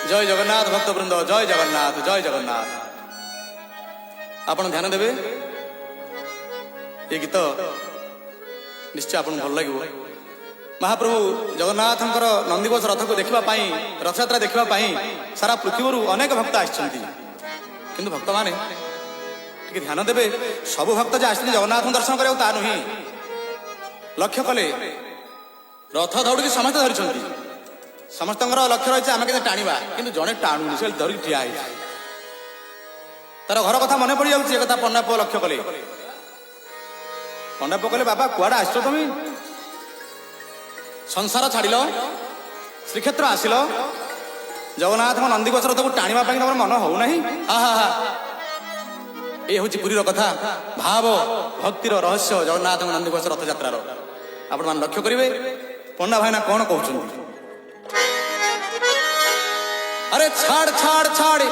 जय जगन्नाथ भक्तवृंद जय जगन्नाथ जय जगन्नाथ। आपण ध्यान देवे ये गीत निश्चय आपन भल लगे। महाप्रभु जगन्नाथ नंदीघोष रथ को देखा रथयात्रा देखा सारा पृथ्वी अनेक भक्त आसछन्ति किंतु भक्त माने ध्यान देवे सब भक्त जो आसते जगन्नाथ दर्शन करा ता नुह लक्ष्य कले रथ दौड़ समस्त धरी समस्त लक्ष्य रही आम के टाणा कि जड़े टाणुनि से धरिक ठिया तार घर कथा मन पड़ जाऊँ कथा पंडा पुआ लक्ष्य कले पंडा पुआ कहले बाबा कुआडे आस तुम संसार छाड़ श्रीक्षेत्र आसिल जगन्नाथ नंदीघोष रथ को टाणा तुम मन हो ना हा हा हा ये हूँ पुरीर कथा भाव भक्तिर रहस्य जगन्नाथ नंदीघोष रथ यात्रार आपण मान लक्ष्य करेंगे पंडा भाईना कौन कहते अरे छाड़ छाड़ छाड़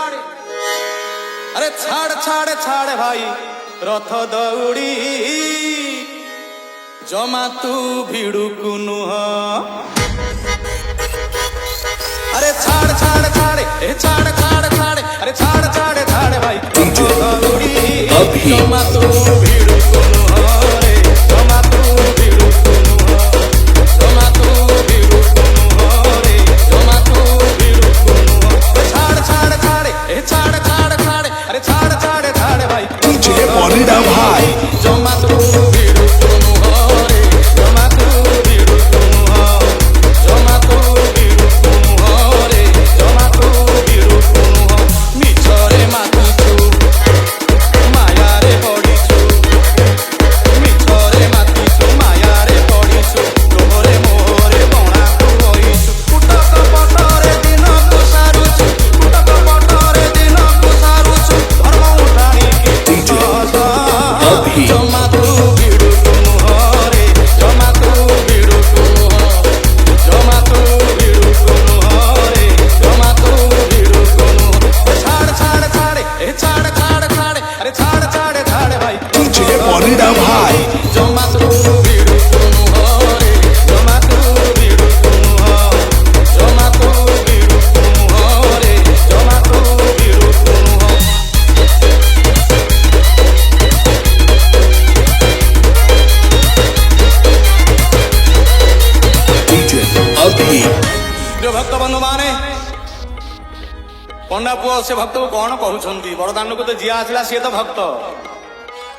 अरे छाड़ छाड़ छाड़ भाई रथ दौड़ी जमा तू भिड़ू नुह अरे छाड़ छाड़ छाड़ छाड़ छाड़ छाड़ अरे छाड़ छाड़ छाड़ भाई रथ दौड़ी जमा तू भिड़ू नुह रे जमा तू भिड़ू नुह जमा तू भिड़ू नुह रे जमा तू भिड़ू छाड़ छाड़ छाड़ छाड़ छाड़ छाड़ अरे छाड़ छाड़ छाड़ भाई डीजे परिडा भाई जमा तू भिड़ू नुह रे जमा तू भिड़ू नुह जमा तू भिड़ू नुह रे जमा तू भिड़ू नुह मिछरे मातुछु माया रे पड़िछु मिछरे मातुछु माया रे पड़िछु तोरे मोरे बणा तू होइछु कुटक पटरे दिन को सारुछु कुटक पटरे दिन को सारुछु धर्म उठाणी की अभी जमा तू भिड़ू नुह रे जमा तू भिड़ू नुह जमा तू भिड़ू नुह रे जमा तू भिड़ू नुह छाड़ छाड़ छाड़ छाड़ छाड़ छाड़ अरे छाड़ छाड़ छाड़ भाई डीजे परिडा भाई जमा तू भिड़ू नुह रे जमा तू भिड़ू नुह जमा तू भिड़ू नुह रे जमा तू भिड़ू नुह डीजे अभी प्रिय भक्त बंधु माने पंडा पुआ से भक्त को कौन कहते बड़दान को तो जी आसला सी तो भक्त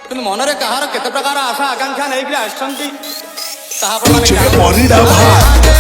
कि मनरे कहार केते प्रकार आशा आकांक्षा नहीं आसछन्ति डीजे परिडा भाई